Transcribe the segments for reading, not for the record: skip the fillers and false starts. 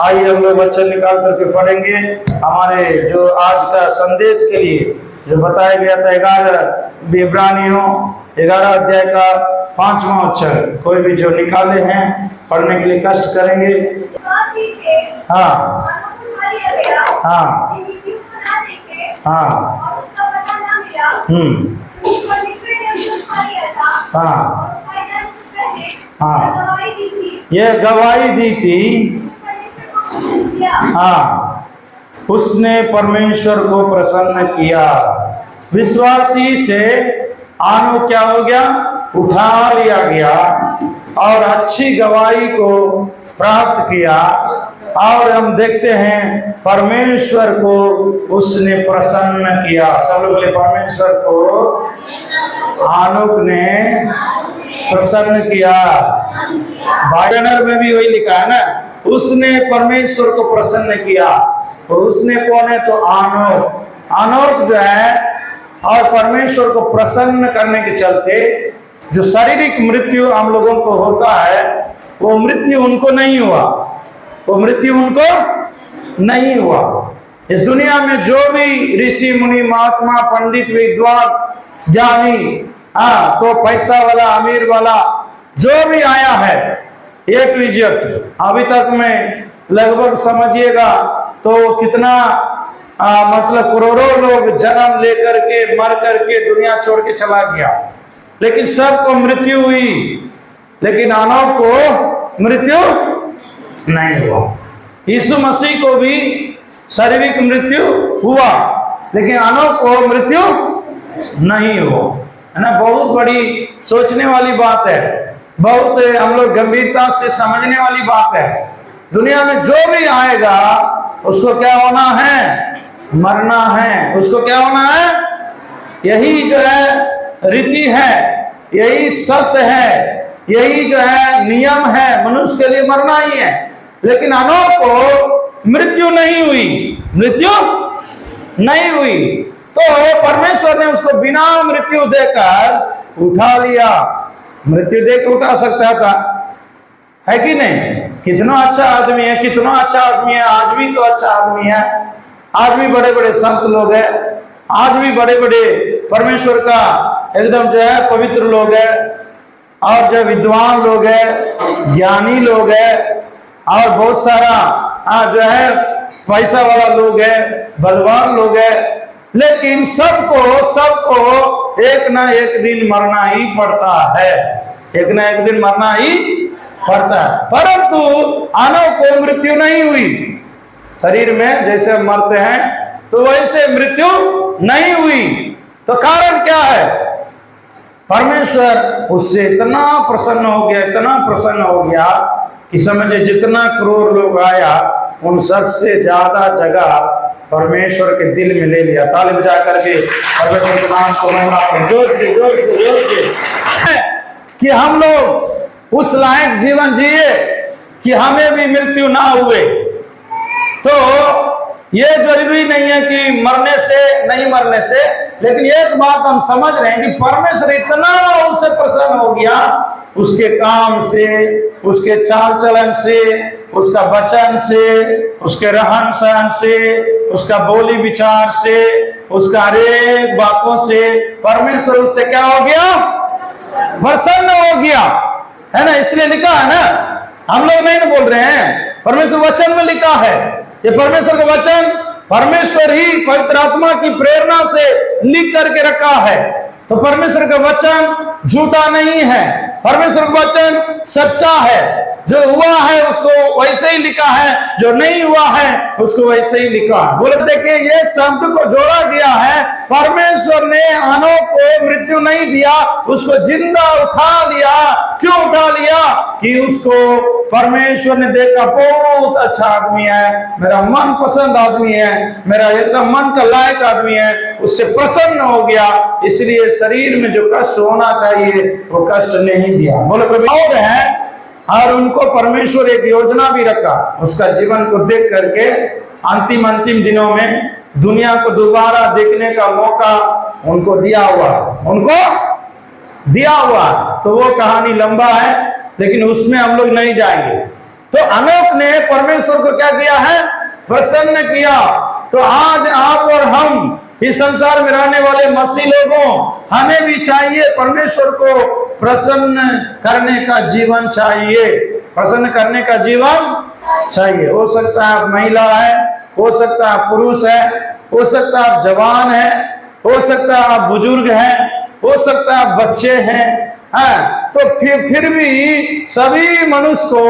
आइए हम लोग वचन निकाल करके पढ़ेंगे। हमारे जो आज का संदेश के लिए जो बताया गया था 11 इब्रानियों 11 अध्याय का 5वां वचन, कोई भी जो निकाले हैं पढ़ने के लिए कष्ट करेंगे। हाँ हाँ हाँ हाँ हाँ, ये गवाही दी थी। हाँ, उसने परमेश्वर को प्रसन्न किया। विश्वासी से आनो क्या हो गया? उठा लिया गया और अच्छी गवाही को प्राप्त किया। और हम देखते हैं परमेश्वर को उसने प्रसन्न किया। सब लोग बोले परमेश्वर को आनोक ने प्रसन्न किया। बाइबल में भी वही लिखा है ना, उसने परमेश्वर को प्रसन्न किया। तो उसने कौन है? तो आनोक। आनोक जो है और परमेश्वर को प्रसन्न करने के चलते जो शारीरिक मृत्यु हम लोगों को होता है, वो मृत्यु उनको नहीं हुआ। वो मृत्यु उनको नहीं हुआ। इस दुनिया में जो भी ऋषि मुनि महात्मा पंडित विद्वान ज्ञानी, तो पैसा वाला अमीर वाला जो भी आया है, एक रिजेक्ट अभी तक में लगभग समझिएगा तो कितना मतलब करोड़ों लोग जन्म लेकर के मर करके दुनिया छोड़ के चला गया, लेकिन सबको मृत्यु हुई, लेकिन आनोक को मृत्यु नहीं हुआ। यीशु मसीह को भी शारीरिक मृत्यु हुआ, लेकिन आनोक को मृत्यु नहीं हुआ। है ना, बहुत बड़ी सोचने वाली बात है, बहुत हम लोग गंभीरता से समझने वाली बात है। दुनिया में जो भी आएगा उसको क्या होना है? मरना है। उसको क्या होना है? यही जो है रीति है, यही सत्य है, यही जो है नियम है, मनुष्य के लिए मरना ही है। लेकिन आनोक को मृत्यु नहीं हुई, मृत्यु नहीं हुई, तो परमेश्वर ने उसको बिना मृत्यु देकर उठा लिया। मृत्यु देकर उठा सकता था, है कि नहीं? कितना अच्छा आदमी है, कितना अच्छा आदमी है, आज भी तो अच्छा आदमी है। आज भी बड़े बड़े संत लोग हैं, आज भी बड़े बड़े परमेश्वर का एकदम जो है पवित्र लोग हैं, और जो विद्वान लोग हैं, ज्ञानी लोग हैं, और बहुत सारा जो है पैसा वाला लोग है, बलवान लोग है। लेकिन सबको एक ना एक दिन मरना ही पड़ता है, एक ना एक दिन मरना ही पड़ता है। परंतु आनोक को मृत्यु नहीं हुई। शरीर में जैसे मरते हैं तो वैसे मृत्यु नहीं हुई। तो कारण क्या है? परमेश्वर उससे इतना प्रसन्न हो गया, इतना प्रसन्न हो गया कि समझे जितना करोड़ लोग आया, उन सबसे ज्यादा जगह परमेश्वर के दिल में ले लिया। ताली बजा करके परमेश्वर के नाम को महिमा जोर से जोर से जोर से कि हम लोग उस लायक जीवन जिए कि हमें भी मृत्यु ना हुए। तो ये जरूरी नहीं है कि मरने से नहीं मरने से, लेकिन एक बात हम समझ रहे हैं कि परमेश्वर इतना उससे प्रसन्न हो गया, उसके काम से, उसके चाल चलन से, उसका वचन से, उसके रहन सहन से, उसका बोली विचार से, उसका अनेक बातों से परमेश्वर उससे क्या हो गया? प्रसन्न हो गया। है ना, इसलिए लिखा है ना, हम लोग नहीं बोल रहे हैं, परमेश्वर वचन में लिखा है। ये परमेश्वर का वचन परमेश्वर ही पवित्र आत्मा की प्रेरणा से लिख करके रखा है। तो परमेश्वर का वचन झूठा नहीं है, परमेश्वर का वचन सच्चा है। जो हुआ है उसको वैसे ही लिखा है, जो नहीं हुआ है उसको वैसे ही लिखा है। बोले देखिए, ये शब्द को जोड़ा गया है। परमेश्वर ने आनोक को मृत्यु नहीं दिया, उसको जिंदा उठा लिया। क्यों उठा लिया? कि उसको परमेश्वर ने देखा बहुत अच्छा आदमी है, मेरा मन पसंद आदमी है, मेरा एकदम मन का लायक आदमी है, उससे प्रसन्न हो गया। इसलिए शरीर में जो कष्ट होना चाहिए वो कष्ट नहीं दिया। बोले और है, और उनको परमेश्वर एक योजना भी रखा, उसका जीवन को देख करके अंतिम दिनों में दुनिया को दोबारा देखने का मौका उनको दिया हुआ, उनको दिया हुआ। तो वो कहानी लंबा है, लेकिन उसमें हम लोग नहीं जाएंगे। तो अनोक ने परमेश्वर को क्या किया है? प्रसन्न किया। तो आज आप और हम इस संसार में रहने वाले मसीह लोगों, हमें भी चाहिए परमेश्वर को प्रसन्न करने का जीवन चाहिए, प्रसन्न करने का जीवन चाहिए। हो सकता है आप महिला है, हो सकता है आप पुरुष है, हो सकता है आप जवान है, हो सकता है आप बुजुर्ग हैं, हो सकता है आप बच्चे हैं, तो फिर भी सभी मनुष्य को,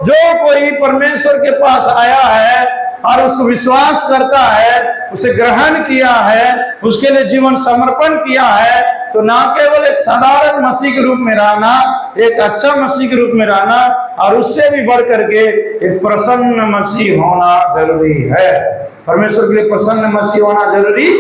जो कोई परमेश्वर के पास आया है और उसको विश्वास करता है, उसे ग्रहण किया है, उसके लिए जीवन समर्पण किया है, तो ना केवल एक साधारण मसीह के रूप में रहना, एक अच्छा मसीह के रूप में रहना, और उससे भी बढ़ करके एक प्रसन्न मसीह होना जरूरी है। परमेश्वर के लिए प्रसन्न मसीह होना जरूरी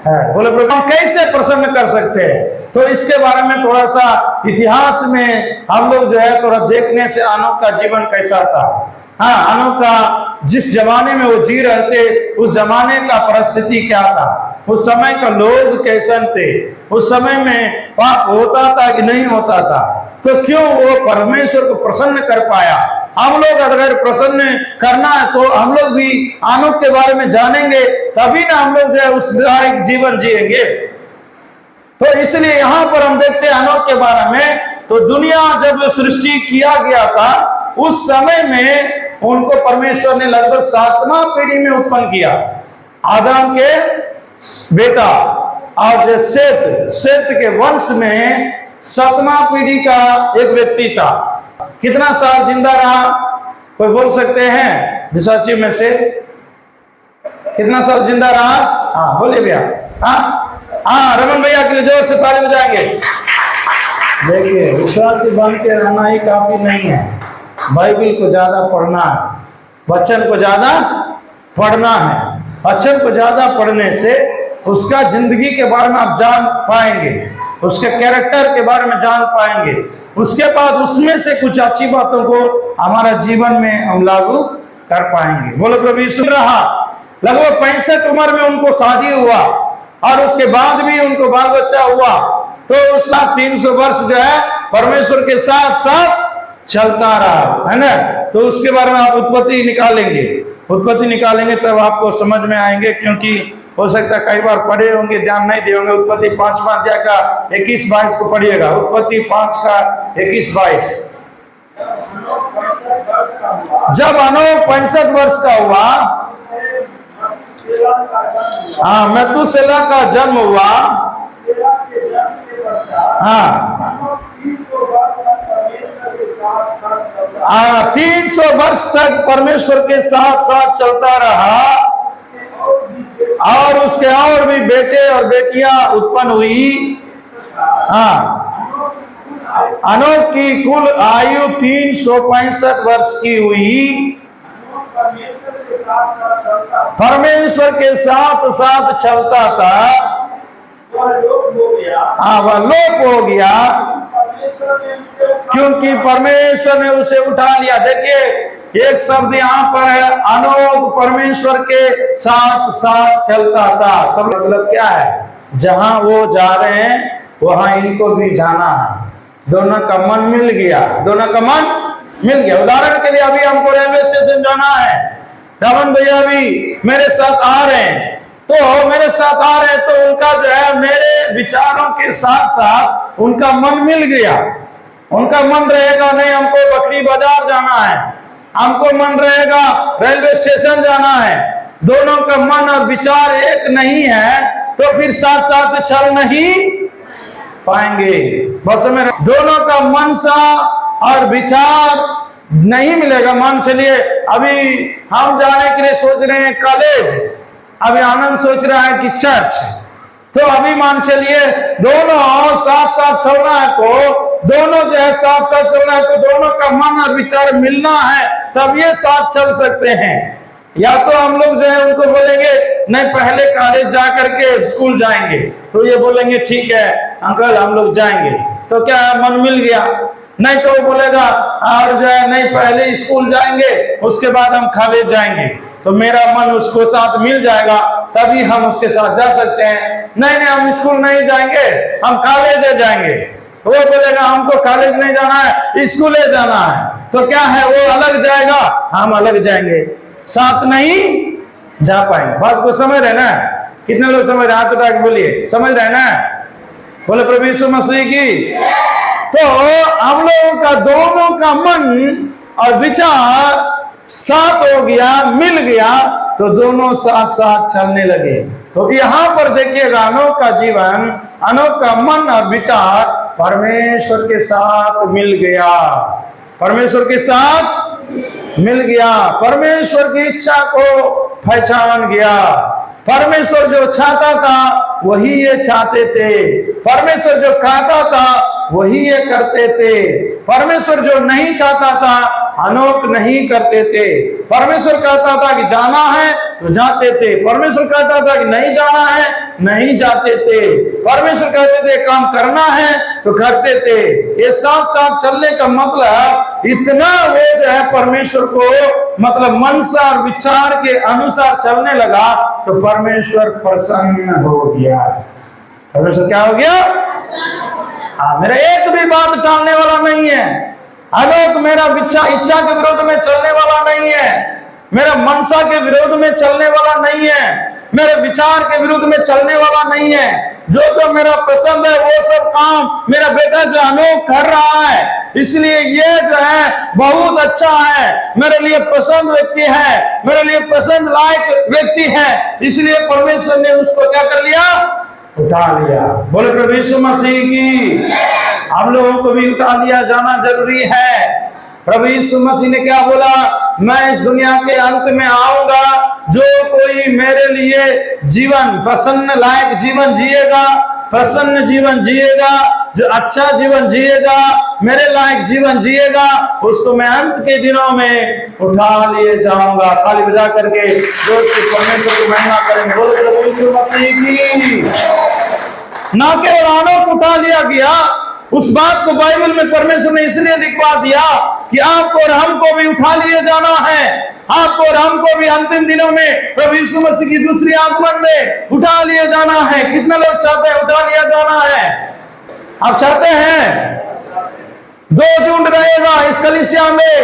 है। बोले प्रभु हम कैसे प्रसन्न कर सकते हैं? तो इसके बारे में थोड़ा सा इतिहास में हम लोग जो है थोड़ा देखने से अनोक का जीवन कैसा था। हाँ, अनोक का जिस जमाने में वो जी रहे थे, उस जमाने का परिस्थिति क्या था, उस समय का लोग कैसे थे, उस समय में पाप होता था कि नहीं होता था, तो क्यों वो परमेश्वर को प्रसन्न कर पाया? हम लोग अगर प्रसन्न करना है तो हम लोग भी अनोक के बारे में जानेंगे, तभी ना हम लोग जो है उस लायक जीवन जिएंगे। तो इसलिए यहाँ पर हम देखते हैं अनोक के बारे में, तो दुनिया जब सृष्टि किया गया था, उस समय में उनको परमेश्वर ने लगभग 7वां पीढ़ी में उत्पन्न किया। आदम के बेटा और जो सेत के वंश में 7वां पीढ़ी का एक व्यक्ति था। कितना साल जिंदा रहा? कोई बोल सकते हैं विश्वासियों में से? कितना साल जिंदा रहा? हाँ बोलिए भैया। हाँ रमन भैया के लिए जोर से ताली बजाएंगे। देखिए, विश्वासी बन के रहना ही काफी नहीं है, बाइबल को ज्यादा पढ़ना है, वचन को ज्यादा पढ़ना है। वचन को ज्यादा पढ़ने से उसका जिंदगी के बारे में आप जान पाएंगे, उसके कैरेक्टर के बारे में जान पाएंगे, उसके बाद उसमें से कुछ अच्छी बातों को हमारा जीवन में हम लागू कर पाएंगे। बोलो प्रभु यीशु। रहा लगभग 65 उम्र में उनको शादी हुआ और उसके बाद भी उनको बाल बच्चा हुआ, तो उसका 300 वर्ष जो है परमेश्वर के साथ साथ चलता रहा, है ना। तो उसके बारे में आप उत्पत्ति निकालेंगे तब आपको समझ में आएंगे, क्योंकि हो सकता है कई बार पढ़े होंगे, ध्यान नहीं दिए होंगे। उत्पत्ति 5वां अध्याय का 21-22 को पढ़िएगा। उत्पत्ति 5 का 21-22। जब अनोक 65 वर्ष का हुआ, हाँ मेतुसेला का जन्म हुआ। हाँ 300 वर्ष तक परमेश्वर के साथ साथ चलता रहा, और उसके और भी बेटे और बेटियां उत्पन्न हुई। हाँ, अनोक की कुल आयु 365 वर्ष की हुई। परमेश्वर के साथ साथ चलता था। हाँ, वह लोप हो गया क्योंकि परमेश्वर ने उसे उठा लिया। देखिए, एक शब्द यहाँ पर है, अनोक परमेश्वर के साथ साथ चलता था। सब मतलब क्या है? जहां वो जा रहे हैं वहां इनको भी जाना है। दोनों का मन मिल गया, उदाहरण के लिए अभी हमको रेलवे स्टेशन जाना है, रमन भैया भी मेरे साथ आ रहे हैं, तो उनका जो है मेरे विचारों के साथ साथ उनका मन मिल गया। उनका मन रहेगा नहीं हमको बकरी बाजार जाना है, हमको मन रहेगा रेलवे स्टेशन जाना है। दोनों का मन और विचार एक नहीं है तो फिर साथ साथ चल नहीं पाएंगे। बस में दोनों का मन सा और विचार नहीं मिलेगा। मान चलिए अभी हम जाने के लिए सोच रहे हैं कॉलेज, अभी आनंद सोच रहा है कि चर्च, तो अभी मान चलिए दोनों साथ साथ चलना है, तो दोनों जो है साथ साथ चलना है, तो दोनों का मन और विचार मिलना है, तब ये साथ चल सकते हैं। या तो हम लोग जो है उनको बोलेंगे नहीं पहले कॉलेज जा करके स्कूल जाएंगे, तो ये बोलेंगे ठीक है अंकल हम लोग जाएंगे, तो क्या मन मिल गया। नहीं तो वो बोलेगा और जो है नहीं पहले स्कूल जाएंगे उसके बाद हम कॉलेज जाएंगे, तो मेरा मन उसको साथ मिल जाएगा, तभी हम उसके साथ जा सकते हैं। नहीं हम स्कूल नहीं जाएंगे, हम कॉलेज जाएंगे, वो बोलेगा हमको कॉलेज नहीं जाना है, स्कूले जाना है, तो क्या है, वो अलग जाएगा, हम अलग जाएंगे, साथ नहीं जा पाएंगे। बात को समझ रहे ना? कितने लोग समझ रहे? हाथ उठा के बोलिए, समझ रहे ना? बोले प्रभु यीशु मसीह की। तो हम लोगों का दोनों का मन और विचार साथ हो गया, मिल गया, तो दोनों साथ साथ चलने लगे। तो यहाँ पर देखिएगा, अनोखा जीवन, अनोखा मन और विचार परमेश्वर के साथ मिल गया, परमेश्वर के साथ मिल गया, परमेश्वर की इच्छा को पहचान गया। परमेश्वर जो चाहता था वही ये चाहते थे, परमेश्वर जो कहता था वही ये करते थे, परमेश्वर जो नहीं चाहता था अनोख नहीं करते थे। परमेश्वर कहता था कि जाना है तो जाते थे, परमेश्वर कहता था कि नहीं जाना है नहीं जाते थे, परमेश्वर कहते थे काम करना है तो करते थे। ये साथ साथ चलने का मतलब इतना वो जो है परमेश्वर को मतलब मनसा और विचार के अनुसार चलने लगा, तो परमेश्वर प्रसन्न हो गया। परमेश्वर क्या हो गया? हाँ, मेरा एक भी बात टालने वाला नहीं है, अनोख मेरा इच्छा के विरोध में चलने वाला नहीं है, मेरा मनसा के विरोध में चलने वाला नहीं है, मेरे विचार के विरुद्ध में चलने वाला नहीं है। जो जो मेरा पसंद है वो सब काम मेरा बेटा जो अनोख कर रहा है, इसलिए ये जो है बहुत अच्छा है, मेरे लिए पसंद व्यक्ति है, मेरे लिए पसंद लायक व्यक्ति है, इसलिए परमेश्वर ने उसको क्या कर लिया? उठा लिया। बोले प्रभु यीशु मसीह की। हम लोगों को भी उठा लिया जाना जरूरी है। प्रभु यीशु मसीह ने क्या बोला? मैं इस दुनिया के अंत में आऊंगा, जो कोई मेरे लिए जीवन प्रसन्न लायक जीवन जिएगा, प्रसन्न जीवन जिएगा, जो अच्छा जीवन जिएगा, मेरे लायक जीवन जिएगा, उसको मैं अंत के दिनों में उठा लिए जाऊंगा। ताली बजा करके जोर से परमेश्वर को महिमा करेंगे। बोलो प्रभु यीशु मसीह की। ना केवल अनोख उठा लिया गया, उस बात को बाइबल में परमेश्वर ने इसलिए लिखवा दिया कि आपको और हमको भी उठा लिए जाना है, आपको और हमको भी अंतिम दिनों में प्रभु यीशु मसीह की दूसरी आगमन में उठा लिए जाना है। कितने लोग चाहते हैं उठा लिया जाना है? आप चाहते हैं? 2 झुंड रहेगा इस कलीसिया में,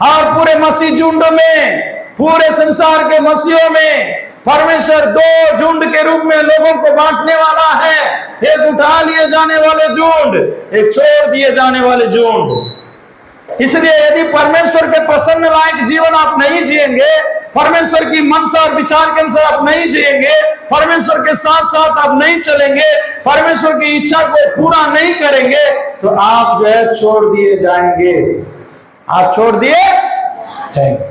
और पूरे मसीह झुंड में, पूरे संसार के मसीहों में परमेश्वर 2 झुंड के रूप में लोगों को बांटने वाला है। एक उठा लिए जाने वाले झुंड, एक छोड़ दिए जाने वाले झुंड। इसलिए यदि परमेश्वर के प्रसन्न लायक जीवन आप नहीं जिएंगे, परमेश्वर की मनसा और विचार के अनुसार आप नहीं जिएंगे, परमेश्वर के साथ साथ आप नहीं चलेंगे, परमेश्वर की इच्छा को पूरा नहीं करेंगे, तो आप जो है छोड़ दिए जाएंगे। आप छोड़ दिए जाएंगे।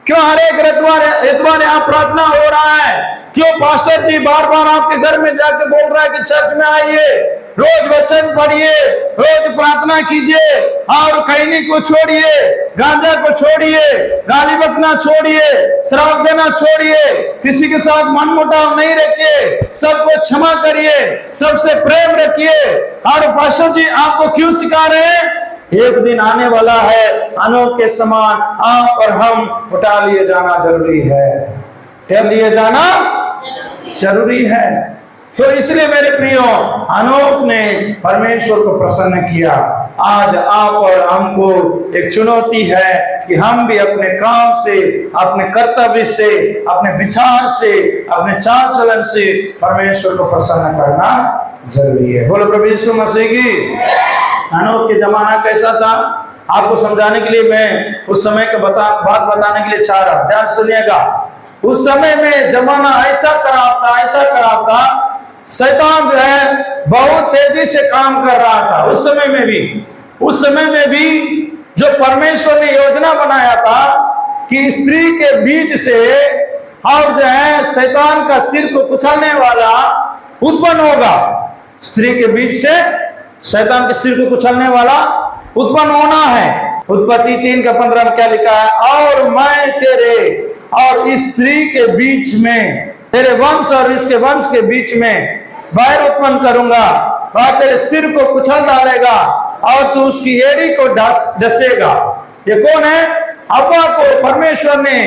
क्यों हर एक इतवार यहाँ प्रार्थना हो रहा है? क्यों पास्टर जी बार बार आपके घर में जाके बोल रहा है कि चर्च में आइए, रोज वचन पढ़िए, रोज प्रार्थना कीजिए, और खैनी को छोड़िए, गांजा को छोड़िए, गाली बकना छोड़िए, शराब देना छोड़िए, किसी के साथ मनमुटाव नहीं रखिए, सबको क्षमा करिए, सबसे प्रेम रखिए। और पास्टर जी आपको क्यों सिखा रहे हैं? एक दिन आने वाला है, अनोख के समान आप और हम उठा लिए जाना जरूरी है। क्या लिए जाना जरूरी है? तो इसलिए मेरे प्रियो, अनोख ने परमेश्वर को प्रसन्न किया। आज आप और हमको एक चुनौती है कि हम भी अपने काम से, अपने कर्तव्य से, अपने विचार से, अपने चाल चलन से परमेश्वर को प्रसन्न करना जरूरी है। बोलो प्रभु यीशु मसीह की। अनोख के जमाना कैसा था, आपको समझाने के लिए मैं उस समय का बात बताने के लिए चाह रहा। ध्यान सुनिएगा। उस समय में जमाना ऐसा खराब था, ऐसा खराब था, शैतान जो है बहुत तेजी से काम कर रहा था। उस समय में भी जो परमेश्वर ने योजना बनाया था कि स्त्री के बीज से और जो है शैतान का सिर को कुचलने वाला उत्पन्न होगा, स्त्री के बीज से शैतान के सिर को कुचलने वाला उत्पन्न होना है। उत्पत्ति 3:15 में क्या लिखा है? और मैं तेरे और इस स्त्री के बीच में, तेरे वंश और इसके वंश के बीच में बैर उत्पन्न करूंगा, वह तेरे सिर को कुचल डालेगा और तू उसकी एड़ी को डसेगा। ये कौन है? हव्वा को परमेश्वर ने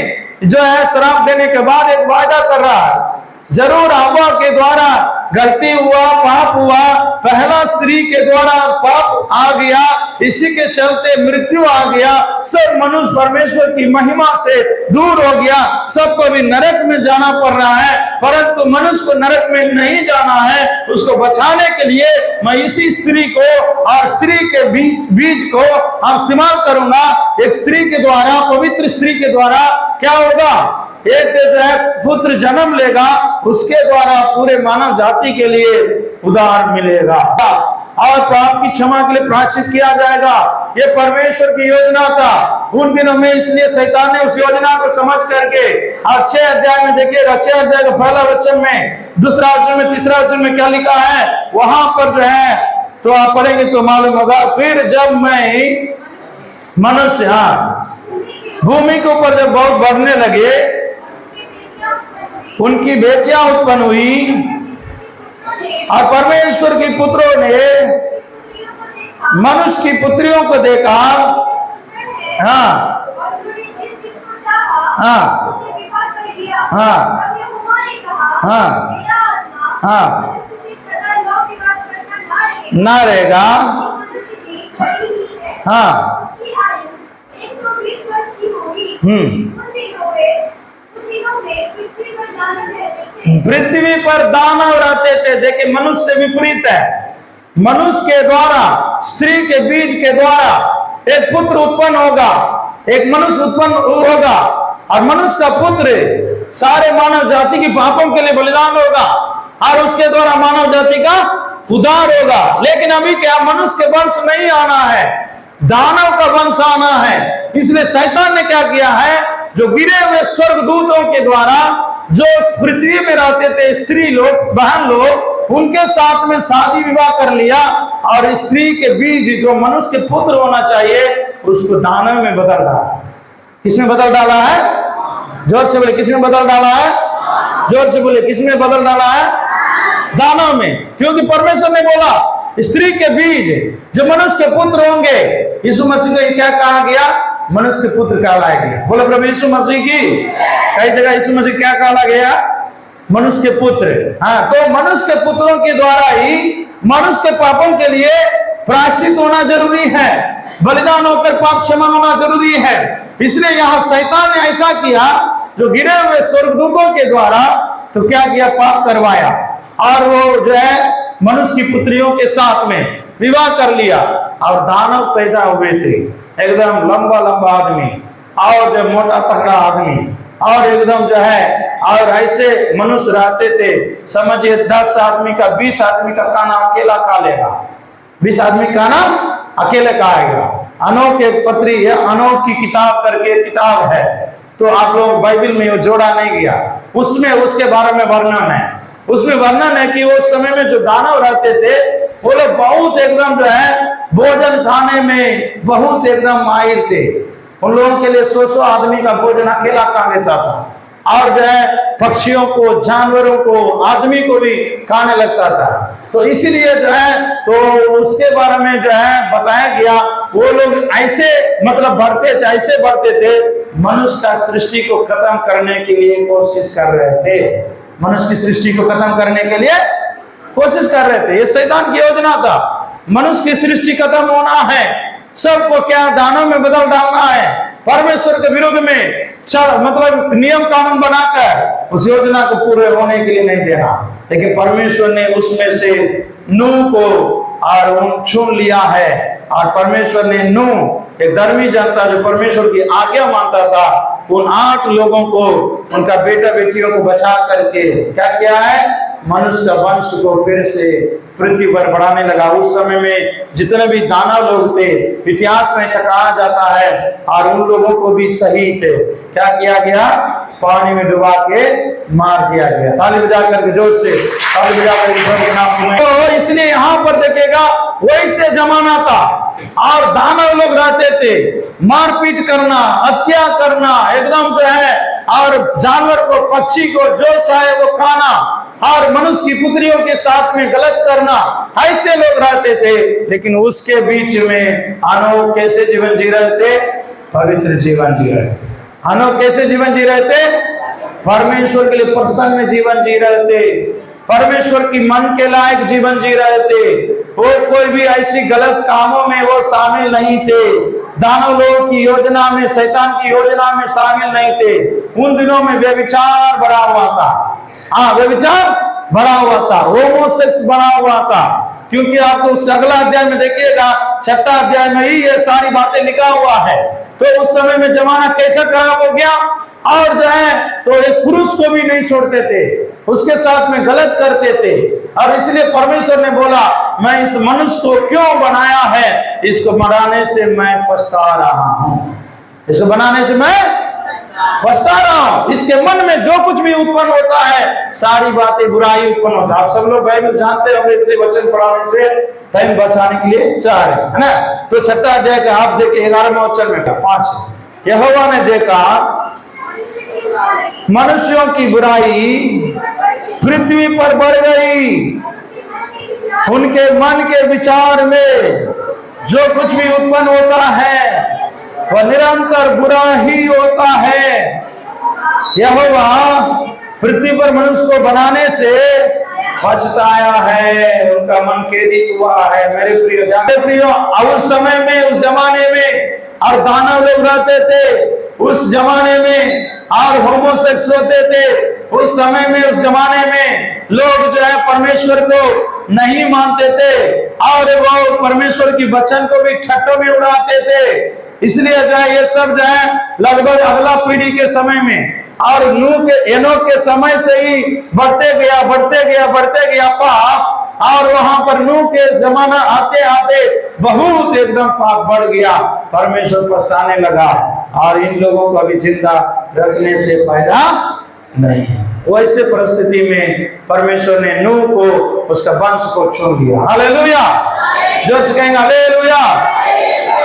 जो है श्राप देने के बाद एक वायदा कर रहा है। जरूर हवा के द्वारा गलती हुआ, पाप हुआ, पहला स्त्री के द्वारा पाप आ गया, इसी के चलते मृत्यु आ गया, सब मनुष्य परमेश्वर की महिमा से दूर हो गया, सबको भी नरक में जाना पड़ रहा है। परंतु मनुष्य को नरक में नहीं जाना है, उसको बचाने के लिए मैं इसी स्त्री को और स्त्री के बीज को हम इस्तेमाल करूंगा। एक स्त्री के द्वारा, पवित्र स्त्री के द्वारा क्या होगा, एक जो है पुत्र जन्म लेगा, उसके द्वारा पूरे मानव जाति के लिए उद्धार मिलेगा और पाप की क्षमा के लिए प्रायश्चित किया जाएगा। ये परमेश्वर की योजना था उन दिनों में, इसलिए शैतान ने उस योजना को समझ करके और 6 अध्याय में देखिए, 6 अध्याय का पहला वचन में, दूसरा वचन में, तीसरा वचन में क्या लिखा है, वहां पर जो है तो आप पढ़ेंगे तो मालूम होगा। फिर जब मैं मनुष्य, भूमि के ऊपर जब बहुत बढ़ने लगे, उनकी बेटियां उत्पन्न हुई और परमेश्वर की पुत्रों ने मनुष्य की पुत्रियों को देखा, हाँ हाँ हाँ हाँ हाँ ना रहेगा, हाँ पृथ्वी पर दानव रहते थे। देखिए मनुष्य से विपरीत है, मनुष्य के द्वारा, स्त्री के बीज के द्वारा एक पुत्र उत्पन्न होगा, एक मनुष्य उत्पन्न होगा और मनुष्य का पुत्र सारे मानव जाति की पापों के लिए बलिदान होगा और उसके द्वारा मानव जाति का उद्धार होगा। लेकिन अभी क्या, मनुष्य के वंश नहीं आना है, दानव का वंश आना है। इसलिए शैतान ने क्या किया है, जो गिरे हुए स्वर्गदूतों के द्वारा जो पृथ्वी में रहते थे स्त्री लोग, बहन लोग, उनके साथ में शादी विवाह कर लिया और स्त्री के बीज जो मनुष्य के पुत्र होना चाहिए उसको दानव में बदल डाला। किसमें बदल डाला है? जोर से बोले, किसमें बदल डाला है? जोर से बोले, किसमें बदल डाला है? दानव में। क्योंकि परमेश्वर ने बोला स्त्री के बीज जो मनुष्य के पुत्र होंगे, यीशु मसीह को क्या कहा गया, मनुष्य के पुत्र कहलाया गया। बोले प्रभु यीशु मसीह की। कई जगह यीशु मसीह क्या कहा गया, मनुष्य के पुत्र। हाँ, तो मनुष्य के पुत्रों के द्वारा ही मनुष्य के पापों के लिए प्रायश्चित होना जरूरी है, बलिदान होकर पाप क्षमा होना जरूरी है। इसलिए यहाँ शैतान ने ऐसा किया, जो गिरे हुए स्वर्गदूतों के द्वारा तो क्या किया, पाप करवाया और वो जो है मनुष्य की पुत्रियों के साथ में विवाह कर लिया और दानव पैदा हुए थे, एकदम लंबा लंबा आदमी और जो मोटा तगड़ा आदमी और एकदम जो है, और ऐसे मनुष्य रहते थे। समझिए 10 आदमी का 20 आदमी का खाना अकेला खा लेगा, 20 आदमी खाना अकेले खाएगा। अनोख एक पत्री है, अनोख की किताब करके किताब है, तो आप लोग बाइबल में वो जोड़ा नहीं गया, उसमें उसके बारे में वर्णन है। उसमें वर्णन है कि उस समय में जो दानव रहते थे वो लोग बहुत एकदम जो है भोजन खाने में बहुत एकदम माहिर थे। उन लोगों के लिए 100 आदमी का भोजन अकेला खा लेता था और जो है पक्षियों को, जानवरों को, आदमी को भी खाने लगता था। तो इसीलिए जो है तो उसके बारे में जो है बताया गया, वो लोग ऐसे मतलब बढ़ते थे, ऐसे बढ़ते थे, मनुष्य का सृष्टि को खत्म करने के लिए कोशिश कर रहे थे। मनुष्य की सृष्टि को खत्म करने के लिए कोशिश कर रहे थे। ये शैतान की योजना था, मनुष्य की सृष्टि खत्म होना है, सबको क्या दानव में बदल डालना है, परमेश्वर के विरुद्ध में मतलब नियम कानून बनाकर उस योजना को पूरे होने के लिए नहीं देना। लेकिन परमेश्वर ने उसमें से नूह को और चुन लिया है और परमेश्वर ने नूह, एक धर्मी जनता जो परमेश्वर की आज्ञा मानता था, उन 8 लोगों को, उनका बेटा बेटियों को बचा करके क्या किया है, मनुष्य का वंश को फिर से पृथ्वी पर बढ़ाने लगा। उस समय में जितने भी दानव लोग थे, इतिहास में ऐसा कहा जाता है, और उन लोगों को भी सही थे, क्या किया गया, पानी में डुबा के मार दिया गया। ताली बजा करके जोर से ताली बजा करके। तो इसलिए यहाँ पर देखेगा वैसे जमाना था और दानव लोग रहते थे, मारपीट करना, हत्या करना, एकदम जो है, और जानवर को, पक्षी को जो चाहे वो खाना और मनुष्य की पुत्रियों के साथ में गलत करना, ऐसे लोग रहते थे। लेकिन उसके बीच में अनोख कैसे जीवन जी रहे थे, पवित्र जीवन जी रहे थे। अनोख कैसे जीवन जी रहे थे, परमेश्वर के लिए प्रसन्न जीवन जी रहे थे, परमेश्वर की मन के लायक जीवन जी रहे थे। वो कोई भी ऐसी गलत कामों में वो शामिल नहीं थे, दानव लोगों की योजना में, शैतान की योजना में शामिल नहीं थे। उन दिनों में व्यभिचार बढ़ा हुआ था। हाँ, व्यभिचार बढ़ा हुआ था, होमोसेक्स बढ़ा हुआ था। क्योंकि आप तो उसका अगला अध्याय में देखिएगा, 6वां अध्याय में ही ये सारी बातें लिखा हुआ है। तो उस समय में जमाना कैसा खराब हो गया, और जो है तो एक पुरुष को भी नहीं छोड़ते थे, उसके साथ में गलत करते थे। और इसलिए परमेश्वर ने बोला, मैं इस मनुष्य को क्यों बनाया है, इसको बनाने से मैं पछता रहा हूं, इसको बनाने से मैं पछता रहा हूं। इसके मन में जो कुछ भी उत्पन्न होता है, सारी बातें बुराई उत्पन्न होता है। आप सब लोग बाइबल जानते होंगे, इसलिए वचन पढ़ाने से टाइम बचाने के लिए चाह रहे हैं ना। तो 6वां अध्याय का आप देखिए 11वां वचन में 5, यहोवा ने देखा मनुष्यों की बुराई पृथ्वी पर बढ़ गई, उनके मन के विचार में जो कुछ भी उत्पन्न होता है वह निरंतर बुरा ही होता है। यहोवा पृथ्वी पर मनुष्य को बनाने से पछताया है, उनका मन खेदित हुआ है। मेरे प्रियो, उस समय में, उस जमाने में और दानव लोग रहते थे उस जमाने में, और होमोसेक्स होते थे उस समय में। उस जमाने में लोग जो है परमेश्वर को नहीं मानते थे, और वो परमेश्वर की वचन को भी ठट्ठों में उड़ाते थे। इसलिए जो है ये सब जो है लगभग अगला पीढ़ी के समय में, और एनोक के समय से ही बढ़ते गया पाप। और वहां पर नूह के जमाना आते आते बहुत एकदम पाप बढ़ गया, परमेश्वर पछताने लगा, और इन लोगों को अभी जिंदा रखने से फायदा नहीं। वैसे परिस्थिति में परमेश्वर ने नूह को, उसका वंश को चुन लिया। हालेलुया, जो से कहेंगे हालेलुया।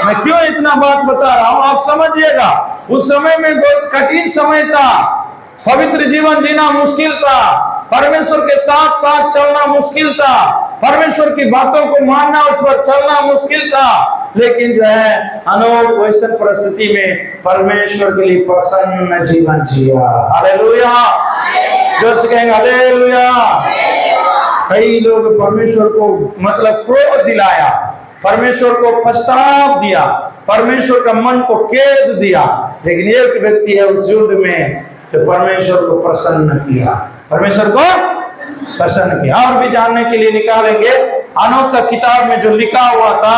मैं क्यों इतना बात बता रहा हूं, आप समझिएगा। उस समय में बहुत कठिन समय था, पवित्र जीवन जीना मुश्किल था, परमेश्वर के साथ साथ चलना मुश्किल था, परमेश्वर की बातों को मानना, उस पर चलना मुश्किल था। लेकिन जो है अनोख वैसे परिस्थिति में परमेश्वर के लिए प्रसन्न जीवन जिया। हालेलुया, जो से कहेंगे हालेलुया। कई लोग परमेश्वर को मतलब क्रोध दिलाया, परमेश्वर को पछताव दिया, परमेश्वर का मन को खेद दिया, लेकिन एक व्यक्ति है उस युद्ध में जो परमेश्वर को प्रसन्न किया, परमेश्वर को प्रसन्न किया। और भी जानने के लिए निकालेंगे अनोख का किताब में जो लिखा हुआ था,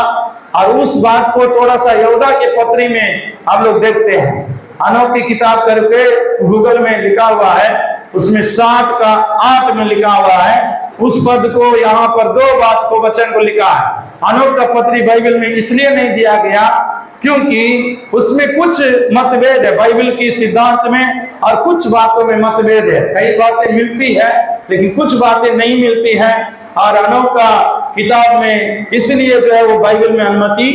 और उस बात को थोड़ा सा यहूदा के पत्री में आप लोग देखते हैं। अनोख की किताब करके गूगल में लिखा हुआ है, उसमें 60 का 8 में लिखा हुआ है। उस पद को यहाँ पर 2 बात को वचन को लिखा है। अनोख का पत्री बाइबल में इसलिए नहीं दिया गया क्योंकि उसमें कुछ मतभेद है बाइबल की सिद्धांत में, और कुछ बातों में मतभेद है। कई बातें मिलती है लेकिन कुछ बातें नहीं मिलती है, और अनोख का किताब में इसलिए जो है वो बाइबल में अनुमति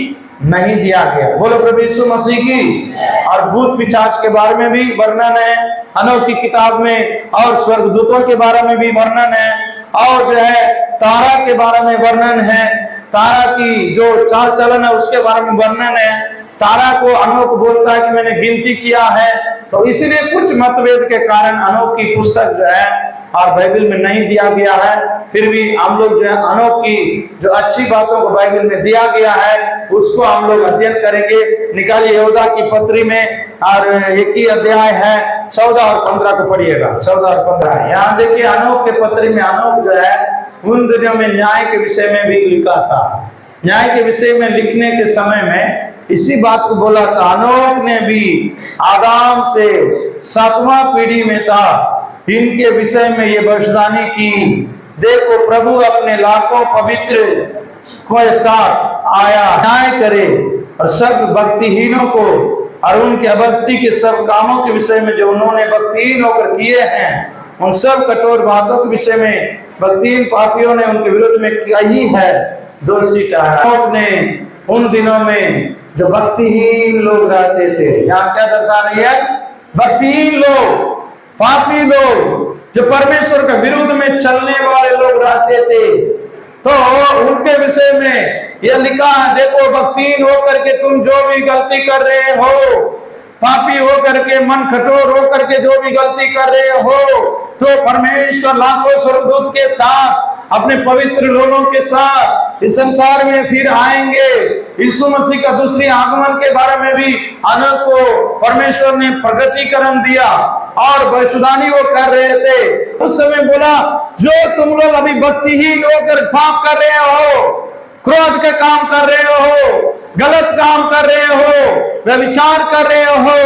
नहीं दिया गया। बोलो प्रभु यीशु मसीह की। और भूत पिशाच के बारे में भी वर्णन है अनोख की किताब में, और स्वर्गदूतों के बारे में भी वर्णन है, और जो है तारा के बारे में वर्णन है, तारा की जो चाल चलन है उसके बारे में वर्णन है। तारा को अनोख बोलता है कि मैंने गिनती किया है। तो इसलिए कुछ मतभेद के कारण अनोख की पुस्तक जो है और बाइबल में नहीं दिया गया है। फिर भी हम लोग जो है अनोख की जो अच्छी बातों को बाइबल में दिया गया है उसको हम लोग अध्ययन करेंगे। निकालिए यहूदा की पत्री में, और एक ही अध्याय है, 14 और 15 को पढ़िएगा। 14 और 15 यहाँ देखिए अनोख के पत्री में अनोख जो है उन दिनों में न्याय के विषय में भी लिखा था। न्याय के विषय में लिखने के समय में इसी बात को बोला था। अनोख ने भी आदाम से 7वां पीढ़ी में था, इनके विषय में ये भविष्यवाणी की, देखो प्रभु अपने लाखों पवित्र के साथ आया न्याय करे और सब भक्तिहीनों को और उनके अभक्ति के सब कामों के विषय में जो उन्होंने भक्तिहीन होकर किए हैं, उन सब कठोर बातों के विषय में भक्तिहीन पापियों ने उनके विरुद्ध में कही है, दोषी ठहराया। ने उन दिनों में जो भक्तिहीन लोग रहते थे, यहाँ क्या दर्शा रही है? भक्तिहीन लोग, पापी लोग, जो परमेश्वर के विरुद्ध में चलने वाले लोग रहते थे, तो उनके विषय में यह लिखा है, देखो भक्तिहीन होकर के तुम जो भी गलती कर रहे हो, पापी हो करके, मन कठोर हो करके जो भी गलती कर रहे हो, तो परमेश्वर लाखों स्वर्गदूत के साथ, अपने पवित्र लोगों के साथ इस संसार में फिर आएंगे। यीशु मसीह का दूसरी आगमन के बारे में भी अनंत को परमेश्वर ने प्रगटीकरण दिया और भविष्यवाणी वो कर रहे थे। उस समय बोला, जो तुम लोग अभी भक्तिहीन होकर पाप कर रहे हो, क्रोध के काम कर रहे हो, गलत काम कर रहे हो, व्यभिचार कर रहे हो,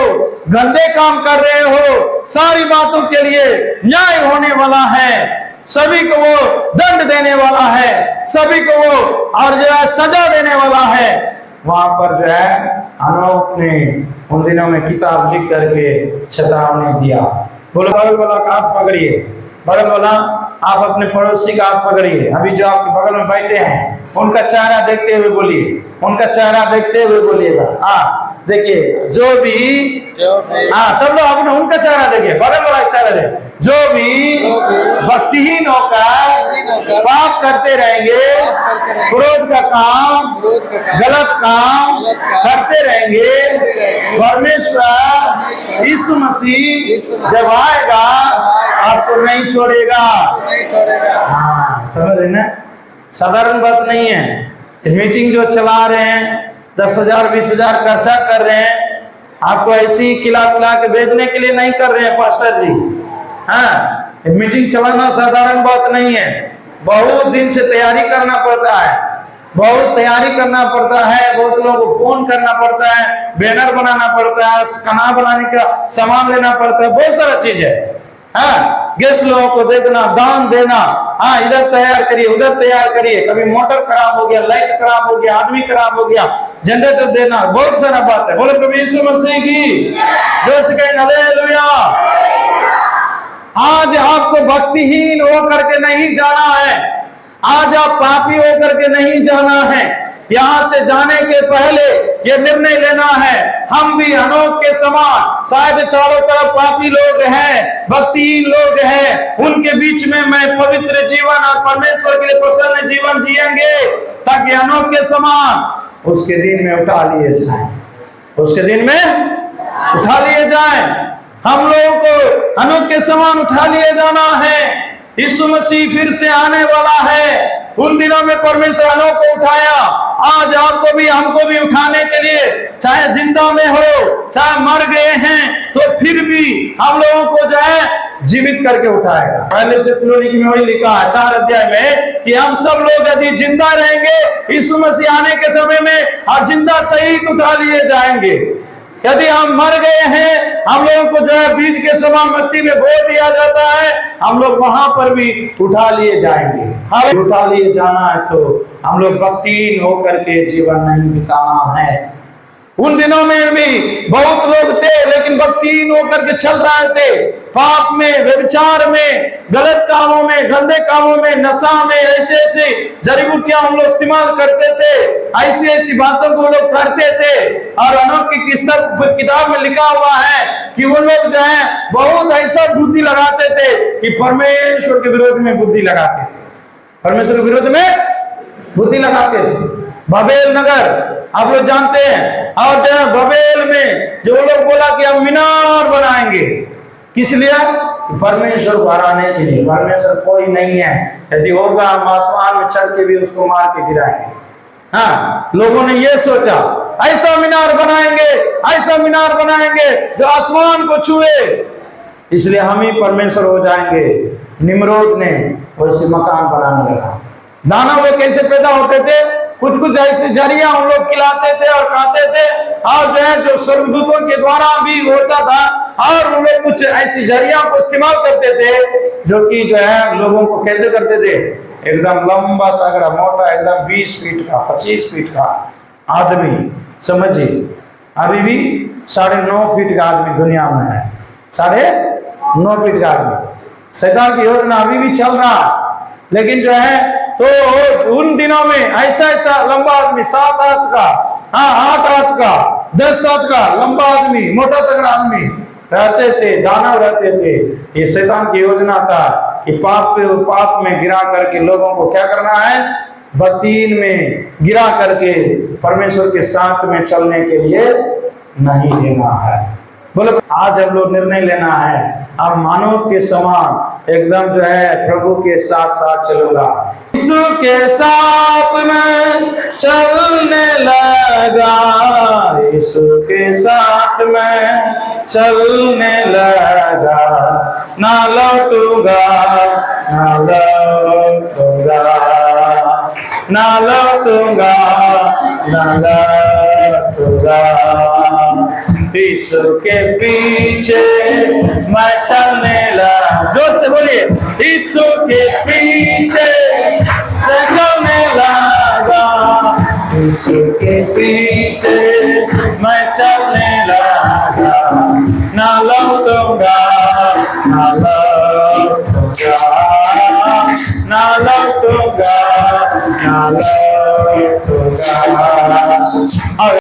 गंदे काम कर रहे हो, सारी बातों के लिए न्याय होने वाला है, सभी को वो दंड देने वाला है, सभी को वो और जो है सजा देने वाला है। वहां पर जो है अनोख ने उन दिनों में किताब लिख करके चेतावनी दिया। बोलो, बगल वाला का हाथ पकड़िए, बगल वाला आप अपने पड़ोसी का हाथ पकड़िए, अभी जो आपके बगल में बैठे हैं उनका चेहरा देखते हुए बोलिए, उनका चेहरा देखते हुए बोलिएगा। हाँ देखिए, जो भी हाँ सब लोग अपने उनका चेहरा देखिए, बगल वाला चेहरा देखिए। जो भी भक्तिहीन होकर पाप करते रहेंगे, क्रोध का काम, गलत काम करते रहेंगे, परमेश्वर यीशु मसीह जब आएगा आपको नहीं छोड़ेगा। हाँ समझ रहे ना, साधारण बात नहीं है। मीटिंग जो चला रहे हैं, 10,000 20,000 खर्चा कर रहे हैं, आपको ऐसे ही खिला पिला के भेजने के लिए नहीं कर रहे हैं पास्टर जी। हाँ, मीटिंग चलाना साधारण बात नहीं है, बहुत दिन से तैयारी करना पड़ता है, बहुत तैयारी करना पड़ता है, बहुत लोगों को फोन करना पड़ता है, बैनर बनाना पड़ता है, खाना बनाने का सामान लेना पड़ता है, बहुत सारा चीज है। हाँ, गेस्ट लोगों को देखना, दान देना, हाँ इधर तैयार करिए, उधर तैयार करिए, कभी मोटर खराब हो गया, लाइट खराब हो गया, आदमी खराब हो गया, जनरेटर देना, बहुत सारा बात है। बोलो प्रभु यीशु मसीह की जो से कहें हालेलुया। आज आपको भक्तिहीन होकर के नहीं जाना है, आज आप पापी होकर के नहीं जाना है। यहाँ से जाने के पहले ये निर्णय लेना है, हम भी अनोख के समान, शायद चारों तरफ पापी लोग हैं, भक्तिहीन लोग हैं, उनके बीच में मैं पवित्र जीवन और परमेश्वर के लिए प्रसन्न जीवन जिएंगे, ताकि अनोख के समान उसके दिन में उठा लिए जाए, उसके दिन में उठा लिए जाए। हम लोगों को अनोख के समान उठा लिए जाना है। यीशु मसीह फिर से आने वाला है। उन दिनों में परमेश्वर अनोख को उठाया, आज आपको भी हमको भी उठाने के लिए, चाहे जिंदा में हो चाहे मर गए हैं, तो फिर भी हम लोगों को जो है जीवित करके उठाएगा। पहले थिस्सलुनीकी में वही लिखा है 4 अध्याय में कि हम सब लोग यदि जिंदा रहेंगे यीशु मसीह आने के समय में, और जिंदा सहित उठा लिए जाएंगे। यदि हम मर गए हैं, हम लोगों को जो है बीज के समान मिट्टी में बो दिया जाता है, हम लोग वहां पर भी उठा लिए जाएंगे। हमें उठा लिए जाना है तो हम लोग भक्तिहीन होकर के जीवन नहीं बिताना है। उन दिनों में भी बहुत लोग थे, लेकिन भक्तिहीन होकर के चल रहे थे, पाप में, व्यभिचार में, गलत कामों में, गंदे कामों में, नशा में, ऐसे ऐसे जड़ी बूटियां हम लोग इस्तेमाल करते थे, ऐसी ऐसी बातों को लोग करते थे। और अनोख की किताब में लिखा हुआ है कि वो लोग जो है बहुत ऐसा बुद्धि लगाते थे कि परमेश्वर के विरोध में बुद्धि लगाते थे, परमेश्वर के विरोध में बुद्धि लगाते थे। बाबेल नगर आप लोग जानते हैं, और जो है बबेल में जो लोग बोला कि हम मीनार बनाएंगे, किस लिए? परमेश्वर को हराने के लिए। परमेश्वर कोई नहीं है, यदि होगा हम आसमान में चढ़ के भी उसको मार के गिराएंगे। हाँ, लोगों ने ये सोचा ऐसा मीनार बनाएंगे, ऐसा मीनार बनाएंगे जो आसमान को छुए, इसलिए हम ही परमेश्वर हो जाएंगे। निम्रोद ने वैसे मकान बनाने लगा। दानव लोग कैसे पैदा होते थे? कुछ कुछ ऐसे जरिया हम लोग खिलाते थे और खाते थे, और जो है जो स्वर्गदूतों के द्वारा भी होता था, और वो लोग कुछ ऐसी जरिया को इस्तेमाल करते थे जो कि जो है लोगों को कैसे करते थे, एकदम लंबा तगड़ा मोटा, एकदम 20 फीट का 25 फीट का आदमी, समझिए अभी भी 9.5 फीट का आदमी दुनिया में है, 9.5 फीट का आदमी। शैतान की योजना अभी भी चल रहा, लेकिन जो है तो उन दिनों में ऐसा ऐसा लंबा आदमी 7 हाथ का, हाँ 8 हाथ का, 10 हाथ का लंबा आदमी, मोटा तगड़ा आदमी रहते थे, दानव रहते थे। ये शैतान की योजना था कि पाप में गिरा करके लोगों को क्या करना है, भक्तिहीन में गिरा करके परमेश्वर के साथ में चलने के लिए नहीं देना है। बोले आज हम लोग निर्णय लेना है, अब मानव के समान एकदम जो है प्रभु के साथ साथ चलूंगा। यीशु के साथ में चलने लगा, यीशु के साथ में चलने लगा, ना लौटूंगा ना लौटूंगा, ना लौटूंगा ना लौटूंगा। यीशु के पीछे मैं चलने लगा, जोर से बोलिए, यीशु के पीछे मैं चलने लगा, यीशु के पीछे मैं चलने लगा, ना लौटूंगा ना लौटूंगा।